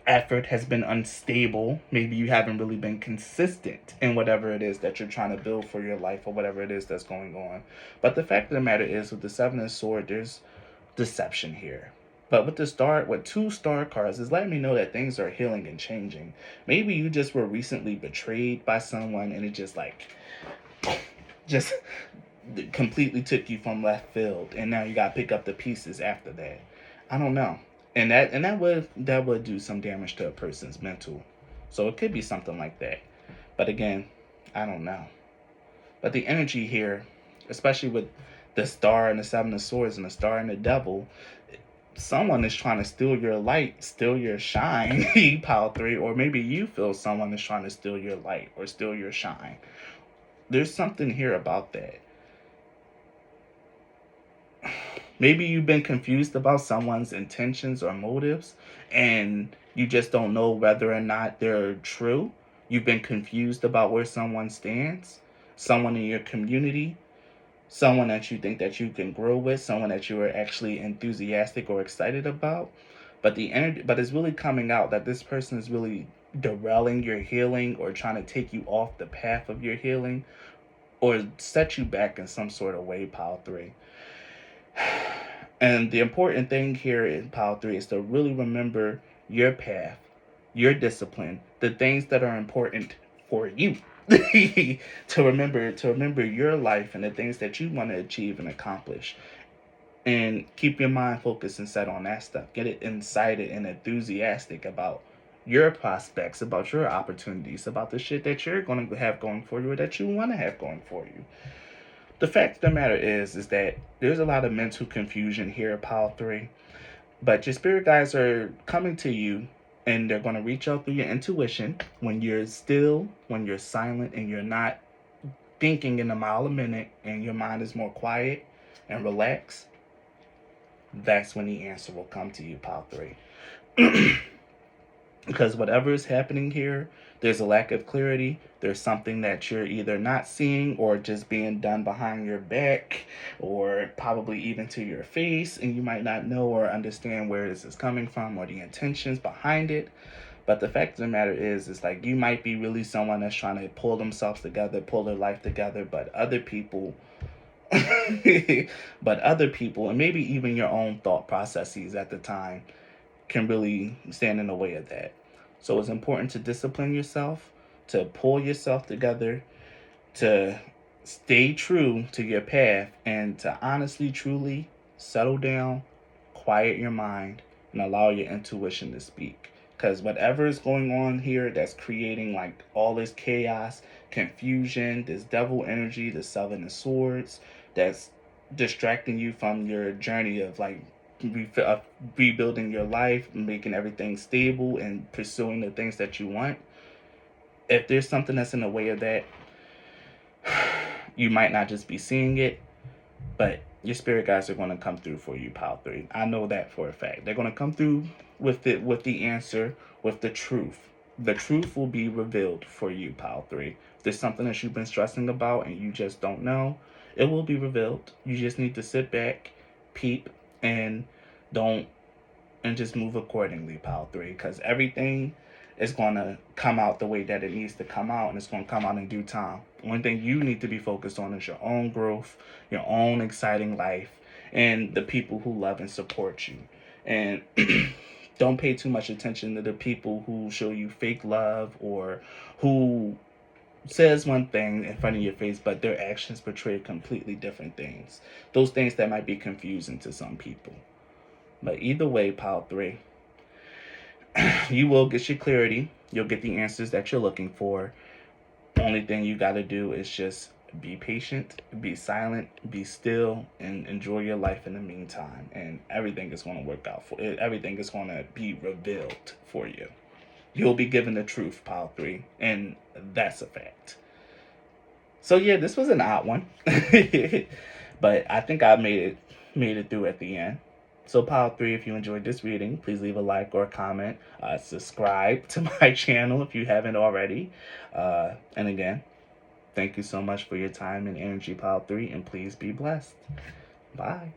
effort has been unstable. Maybe you haven't really been consistent in whatever it is that you're trying to build for your life or whatever it is that's going on. But the fact of the matter is, with the Seven of Swords, there's deception here. But with the star, with two star cards, is letting me know that things are healing and changing. Maybe you just were recently betrayed by someone, and it just completely took you from left field, and now you got to pick up the pieces after that. I don't know, and that would do some damage to a person's mental. So it could be something like that. But again, I don't know. But the energy here, especially with the star and the Seven of Swords and the star and the devil, someone is trying to steal your light, steal your shine, Pile 3, or maybe you feel someone is trying to steal your light or steal your shine. There's something here about that. Maybe you've been confused about someone's intentions or motives, and you just don't know whether or not they're true. You've been confused about where someone stands, someone in your community, someone that you think that you can grow with, someone that you are actually enthusiastic or excited about. But it's really coming out that this person is really derailing your healing or trying to take you off the path of your healing or set you back in some sort of way, Pile 3. And the important thing here in Pile 3 is to really remember your path, your discipline, the things that are important for you. To remember your life and the things that you want to achieve and accomplish, and keep your mind focused and set on that stuff. Get it excited and enthusiastic about your prospects, about your opportunities, about the shit that you're going to have going for you or that you want to have going for you. The fact of the matter is that there's a lot of mental confusion here at Pile 3, but your spirit guides are coming to you, and they're going to reach out through your intuition when you're still, when you're silent, and you're not thinking in a mile a minute, and your mind is more quiet and relaxed. That's when the answer will come to you, Pile 3. Because whatever is happening here, there's a lack of clarity. There's something that you're either not seeing or just being done behind your back or probably even to your face, and you might not know or understand where this is coming from or the intentions behind it. But the fact of the matter is like you might be really someone that's trying to pull themselves together, pull their life together, but other people but other people, and maybe even your own thought processes at the time, can really stand in the way of that. So it's important to discipline yourself, to pull yourself together, to stay true to your path, and to honestly, truly settle down, quiet your mind, and allow your intuition to speak. Because whatever is going on here that's creating like all this chaos, confusion, this devil energy, the seven of swords, that's distracting you from your journey of like rebuilding your life, making everything stable, and pursuing the things that you want. If there's something that's in the way of that, you might not just be seeing it, but your spirit guides are going to come through for you, Pile 3. I know that for a fact. They're going to come through with the answer, with the truth. The truth will be revealed for you, Pile 3. If there's something that you've been stressing about and you just don't know, it will be revealed. You just need to sit back, peep, and don't and just move accordingly, Pile 3, because everything is going to come out the way that it needs to come out, and it's going to come out in due time. One thing you need to be focused on is your own growth, your own exciting life, and the people who love and support you. And don't pay too much attention to the people who show you fake love or who says one thing in front of your face, but their actions portray completely different things. Those things that might be confusing to some people. But either way, Pile 3, you will get your clarity. You'll get the answers that you're looking for. Only thing you got to do is just be patient, be silent, be still, and enjoy your life in the meantime. And everything is going to work out for it. Everything is going to be revealed for you. You'll be given the truth, Pile 3, and that's a fact. So yeah, this was an odd one, but I think I made it through at the end. So Pile 3, if you enjoyed this reading, please leave a like or a comment. Subscribe to my channel if you haven't already. And again, thank you so much for your time and energy, Pile 3, and please be blessed. Bye.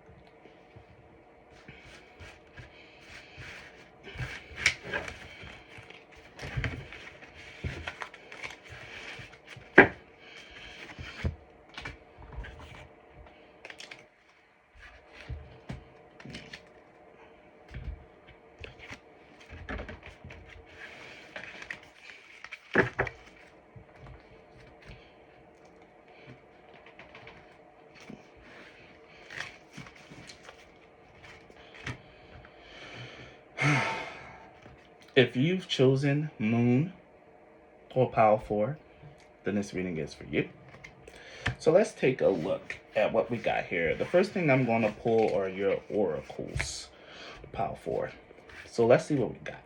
If you've chosen Moon or Pile 4, then this reading is for you. So let's take a look at what we got here. The first thing I'm going to pull are your oracles, Pile 4. So let's see what we got.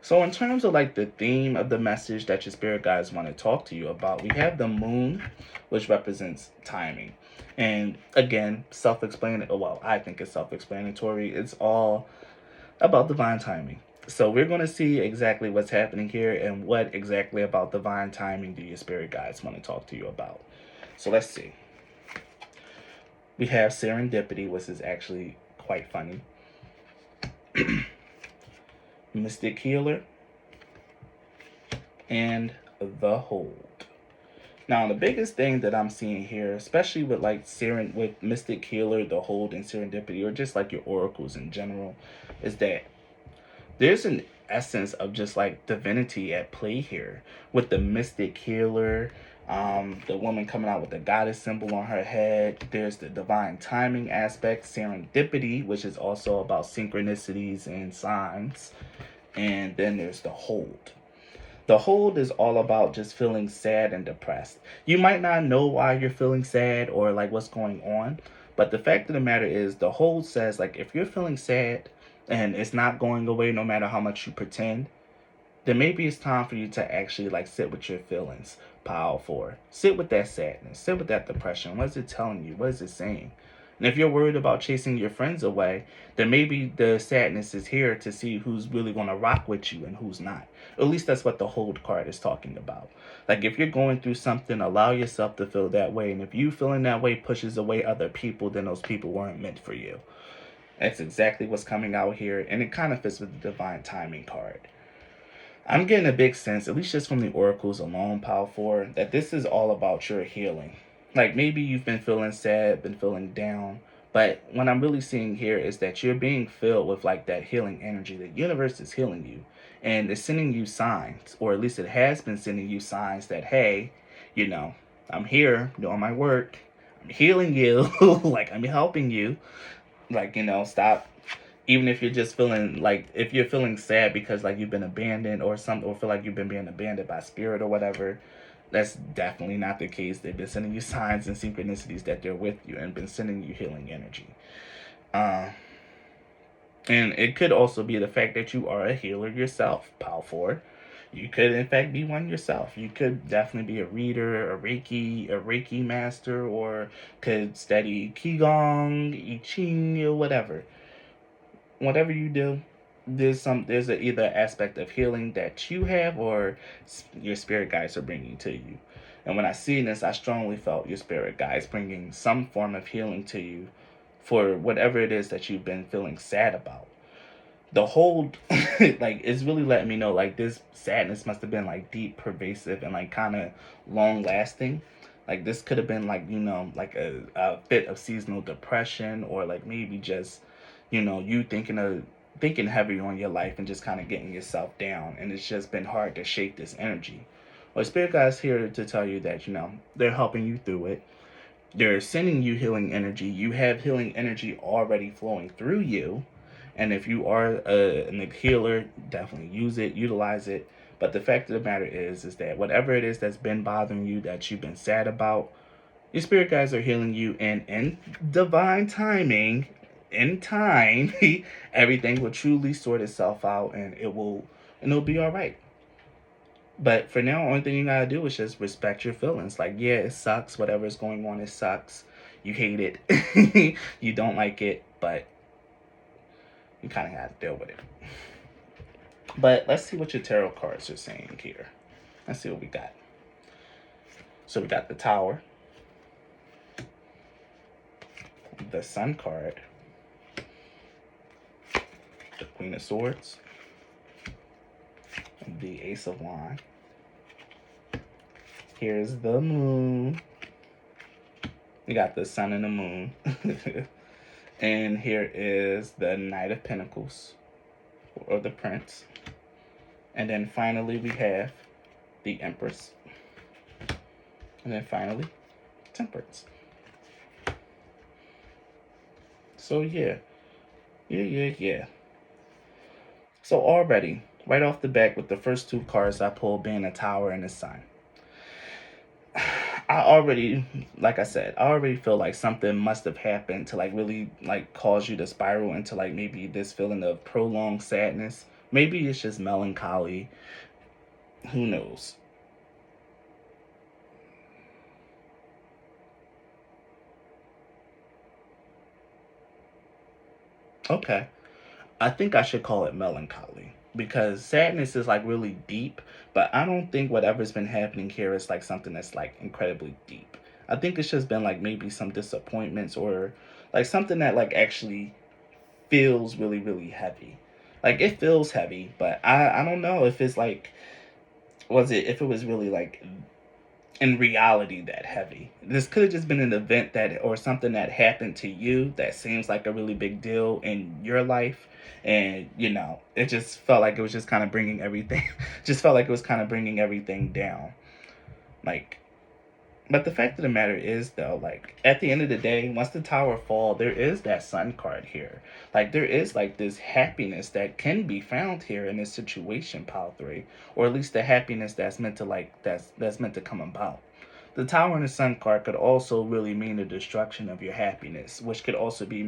So in terms of like the theme of the message that your spirit guides want to talk to you about, we have the moon, which represents timing. And again, self-explanatory. Well, I think it's self-explanatory. It's all about divine timing. So we're going to see exactly what's happening here and what exactly about divine timing do your spirit guides want to talk to you about. So let's see. We have serendipity, which is actually quite funny. Mystic healer, and the hold. Now, the biggest thing that I'm seeing here, especially with like with Mystic Healer, the hold, and serendipity, or just like your oracles in general, is that there's an essence of just like divinity at play here with the mystic healer, the woman coming out with the goddess symbol on her head. There's the divine timing aspect, serendipity, which is also about synchronicities and signs. And then there's the hold. The hold is all about just feeling sad and depressed. You might not know why you're feeling sad or like what's going on, but the fact of the matter is the hold says like if you're feeling sad and it's not going away no matter how much you pretend, then maybe it's time for you to actually like sit with your feelings, pile for. Sit with that sadness, sit with that depression. What is it telling you? What is it saying? And if you're worried about chasing your friends away, then maybe the sadness is here to see who's really going to rock with you and who's not. At least that's what the hold card is talking about. Like if you're going through something, allow yourself to feel that way. And if you feeling that way pushes away other people, then those people weren't meant for you. That's exactly what's coming out here. And it kind of fits with the divine timing card. I'm getting a big sense, at least just from the oracles alone, Power 4, that this is all about your healing. Like maybe you've been feeling sad, been feeling down, but what I'm really seeing here is that you're being filled with like that healing energy. The universe is healing you and it's sending you signs, or at least it has been sending you signs that, hey, you know, I'm here doing my work. I'm healing you, like I'm helping you. Like, stop, even if you're just feeling like if you're feeling sad because like you've been abandoned or something, or feel like you've been being abandoned by spirit or whatever. That's definitely not the case. They've been sending you signs and synchronicities that they're with you and been sending you healing energy. uh, and it could also be the fact that you are a healer yourself, Power 4. You could in fact be one yourself. You could definitely be a reader, a reiki master, or could study qigong, I ching, or whatever you do. There's either aspect of healing that you have, or your spirit guides are bringing to you. And when I see this, I strongly felt your spirit guides bringing some form of healing to you for whatever it is that you've been feeling sad about. The whole like it's really letting me know like this sadness must have been like deep, pervasive, and like kind of long lasting. Like this could have been like like a bit of seasonal depression, or like maybe just you thinking heavy on your life and just kind of getting yourself down, and it's just been hard to shake this energy. Well, spirit guys here to tell you that they're helping you through it. They're sending you healing energy. You have healing energy already flowing through you. And if you are a healer, definitely use it, utilize it. But the fact of the matter is that whatever it is that's been bothering you, that you've been sad about, your spirit guides are healing you, and in divine timing, in time, everything will truly sort itself out, and it'll be all right. But for now, only thing you gotta do is just respect your feelings. Like, yeah, it sucks. Whatever is going on, it sucks. You hate it. You don't like it, but you kind of have to deal with it. But let's see what your tarot cards are saying here. Let's see what we got. So we got the Tower, the Sun card, the Queen of Swords, the Ace of Wands. Here's the Moon. We got the Sun and the Moon. And here is the Knight of Pentacles, or the Prince. And then finally we have the Empress. And then finally, Temperance. So yeah. So already, right off the bat with the first two cards I pulled being the Tower and the Sun, I already, like I said, I already feel like something must have happened to like really like cause you to spiral into like maybe this feeling of prolonged sadness. Maybe it's just melancholy. Who knows? Okay. I think I should call it melancholy because sadness is like really deep, but I don't think whatever's been happening here is like something that's like incredibly deep. I think it's just been like maybe some disappointments, or like something that like actually feels really, really heavy. Like it feels heavy, but I don't know if it's like, was it, if it was really like in reality that heavy. This could have just been an event that or something that happened to you that seems like a really big deal in your life. And it just felt like it was just kind of bringing everything just felt like it was kind of bringing everything down. Like, but the fact of the matter is, though, like at the end of the day, once the tower fall, there is that sun card here. Like there is like this happiness that can be found here in this situation, Pile Three, or at least the happiness that's meant to that's meant to come about. The tower and the sun card could also really mean the destruction of your happiness, which could also be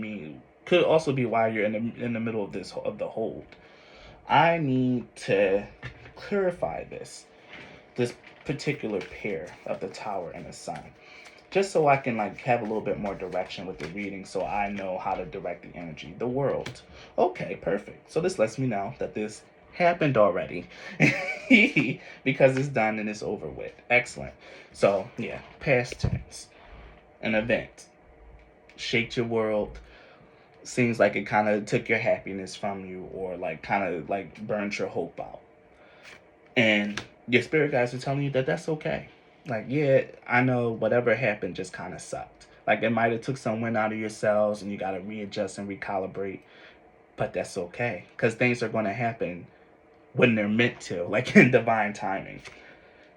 why you're in the middle of the hold. I need to clarify this particular pair of the tower and the sun, just so I can like have a little bit more direction with the reading, so I know how to direct the energy. The world. Okay, perfect. So this lets me know that this happened already because it's done and it's over with. Excellent. So yeah, past tense. An event shaped your world. Seems like it kind of took your happiness from you, or like kind of like burned your hope out. And your spirit guides are telling you that that's okay. Like, yeah, I know whatever happened just kind of sucked. Like, it might have took some wind out of your cells and you got to readjust and recalibrate, but that's okay because things are going to happen when they're meant to, like in divine timing.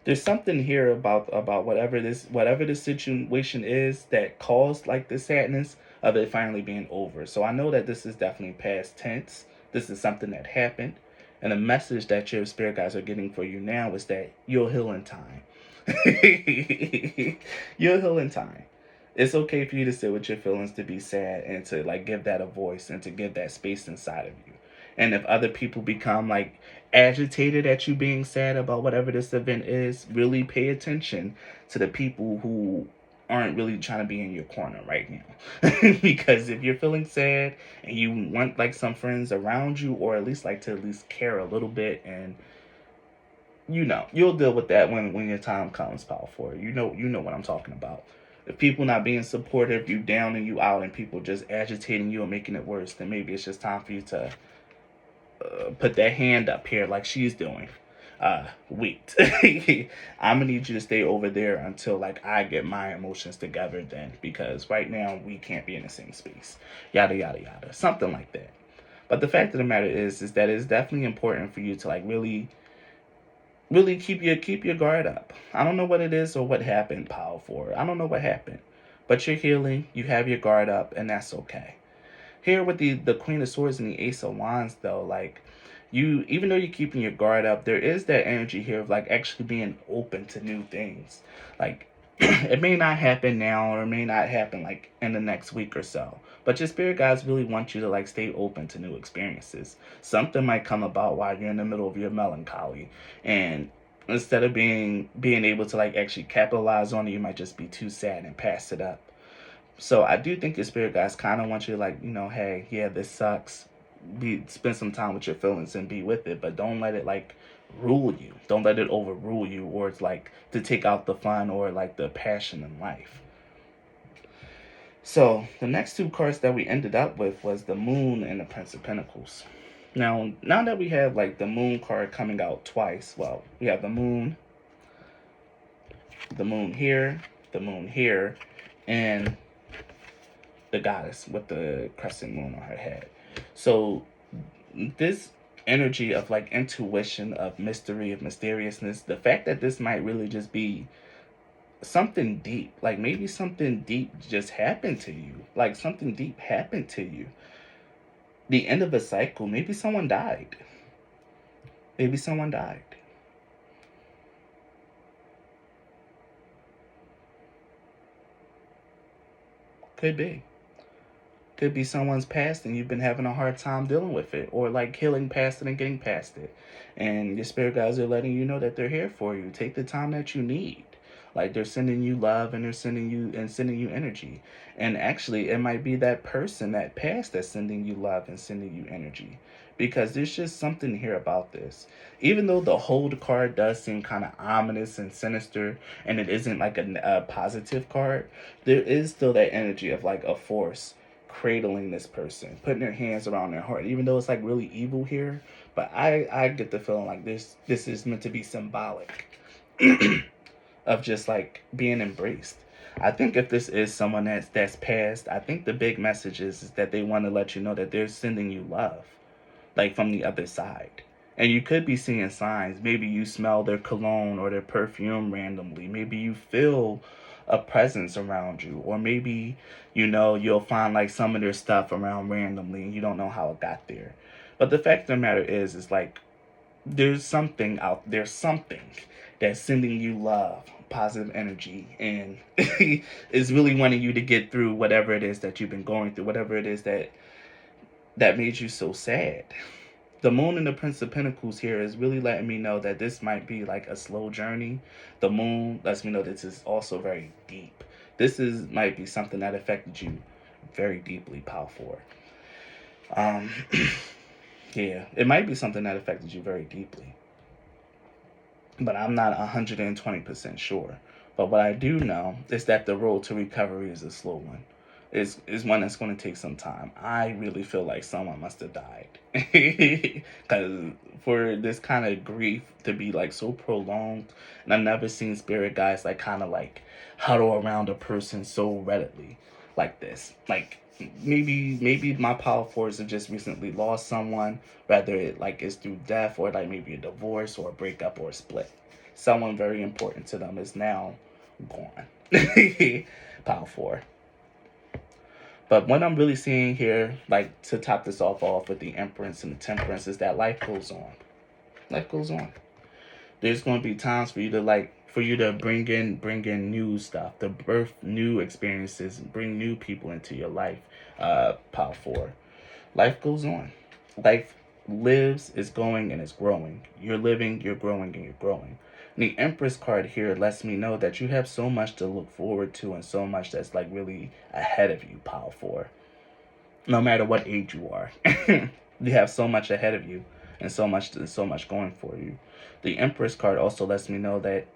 There's something here about whatever this situation is that caused like the sadness of it finally being over. So I know that this is definitely past tense. This is something that happened, and the message that your spirit guides are getting for you now is that you'll heal in time. You'll heal in time. It's okay for you to sit with your feelings, to be sad, and to like give that a voice and to give that space inside of you. And if other people become like agitated at you being sad about whatever this event is, really pay attention to the people who aren't really trying to be in your corner right now. Because if you're feeling sad and you want like some friends around you, or at least like to at least care a little bit, and you'll deal with that when your time comes, pal. For it. You know what I'm talking about. If people not being supportive, you down and you out, and people just agitating you and making it worse, then maybe it's just time for you to put that hand up here like she's doing. Wait. I'm gonna need you to stay over there until like I get my emotions together then, because right now we can't be in the same space. Yada yada yada. Something like that. But the fact of the matter is that it's definitely important for you to like really keep your guard up. I don't know what it is or what happened, Power Four. I don't know what happened. But you're healing, you have your guard up, and that's okay. Here with the Queen of Swords and the Ace of Wands, though, like you, even though you're keeping your guard up, there is that energy here of like actually being open to new things. Like it may not happen now, or it may not happen like in the next week or so. But your spirit guides really want you to like stay open to new experiences. Something might come about while you're in the middle of your melancholy, and instead of being able to like actually capitalize on it, you might just be too sad and pass it up. So I do think your spirit guides kind of want you to like, hey, yeah, this sucks. Spend some time with your feelings and be with it, but don't let it like rule you. Don't let it overrule you, or it's like to take out the fun or like the passion in life. So the next two cards that we ended up with was the Moon and the Prince of Pentacles. Now that we have like the Moon card coming out twice, well, we have the Moon here, the Moon here, and the goddess with the crescent moon on her head. So this energy of like intuition, of mystery, of mysteriousness, the fact that this might really just be something deep, like maybe something deep just happened to you, like something deep happened to you. The end of a cycle, maybe someone died. Maybe someone died. Could be. Could be someone's past and you've been having a hard time dealing with it, or like healing past it and getting past it. And your spirit guides are letting you know that they're here for you. Take the time that you need. Like they're sending you love, and they're sending you energy. And actually it might be that person, that past, that's sending you love and sending you energy. Because there's just something here about this. Even though the hold card does seem kind of ominous and sinister, and it isn't like a positive card, there is still that energy of like a force cradling this person, putting their hands around their heart, even though it's like really evil here. But I get the feeling like this is meant to be symbolic. of just like being embraced. I think if this is someone that's passed, I think the big message is that they want to let you know that they're sending you love, like from the other side. And you could be seeing signs. Maybe you smell their cologne or their perfume randomly. Maybe you feel a presence around you. Or maybe, you'll find like some of their stuff around randomly and you don't know how it got there. But the fact of the matter is like there's something that's sending you love, positive energy, and is really wanting you to get through whatever it is that you've been going through, whatever it is that made you so sad. The moon and the Prince of Pentacles here is really letting me know that this might be like a slow journey. The moon lets me know this is also very deep. This is might be something that affected you very deeply, powerful. Um, yeah, it might be something that affected you very deeply, but I'm not 120% sure. But what I do know is that the road to recovery is a slow one. Is one that's going to take some time. I really feel like someone must have died, because for this kind of grief to be like so prolonged, and I've never seen spirit guides like kind of like huddle around a person so readily like this. Like maybe my power force have just recently lost someone, whether it like is through death or like maybe a divorce or a breakup or a split. Someone very important to them is now gone. Power four. But what I'm really seeing here, like to top this off with the Empress and the Temperance, is that life goes on. Life goes on. There's going to be times for you to bring in new stuff, to birth new experiences, bring new people into your life. Power four. Life goes on. Life lives, is going, and is growing. You're living, you're growing, and you're growing. And the Empress card here lets me know that you have so much to look forward to and so much that's like really ahead of you, power four. No matter what age you are, you have so much ahead of you and so much going for you. The Empress card also lets me know that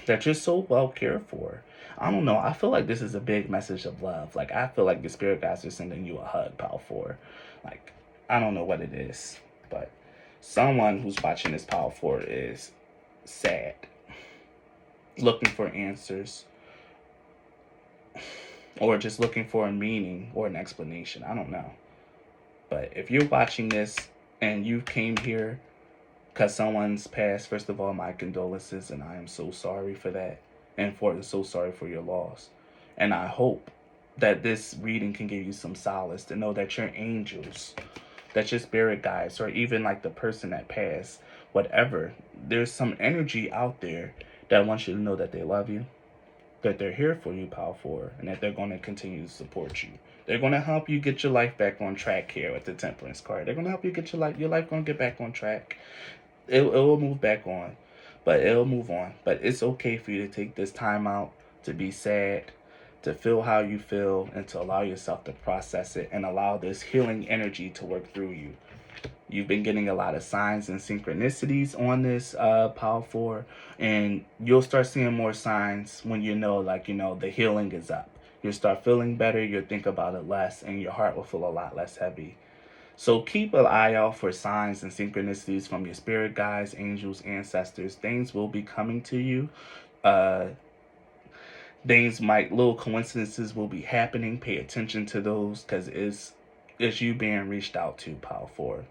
you're so well cared for. I don't know. I feel like this is a big message of love. Like I feel like the spirit guides are sending you a hug, Power Four. Like I don't know what it is, but someone who's watching this Power Four is sad, looking for answers, or just looking for a meaning or an explanation. I don't know. But if you're watching this and you came here because someone's passed, first of all, my condolences, and I am so sorry for that, and so sorry for your loss. And I hope that this reading can give you some solace to know that your angels, that your spirit guides, or even like the person that passed, whatever, there's some energy out there that wants you to know that they love you, that they're here for you, Power Four, and that they're going to continue to support you. They're going to help you get your life back on track here with the Temperance card. They're going to help you get your life going to get back on track. It will move back on, but it'll move on. But it's okay for you to take this time out to be sad, to feel how you feel, and to allow yourself to process it and allow this healing energy to work through you. You've been getting a lot of signs and synchronicities on this Power 4, and you'll start seeing more signs when the healing is up. You'll start feeling better, you'll think about it less, and your heart will feel a lot less heavy. So keep an eye out for signs and synchronicities from your spirit guides, angels, ancestors. Things will be coming to you. Uh, little coincidences will be happening. Pay attention to those because it's you being reached out to, Power 4.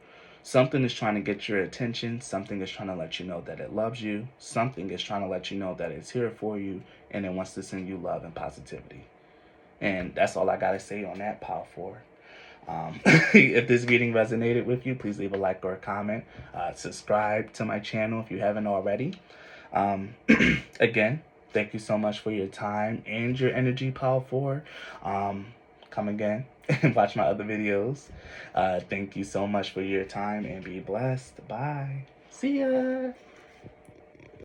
Something is trying to get your attention. Something is trying to let you know that it loves you. Something is trying to let you know that it's here for you and it wants to send you love and positivity. And that's all I got to say on that, Power 4. If this reading resonated with you, please leave a like or a comment. Subscribe to my channel if you haven't already. Again, thank you so much for your time and your energy, Power 4. Come again and watch my other videos. Thank you so much for your time and be blessed. Bye. See ya.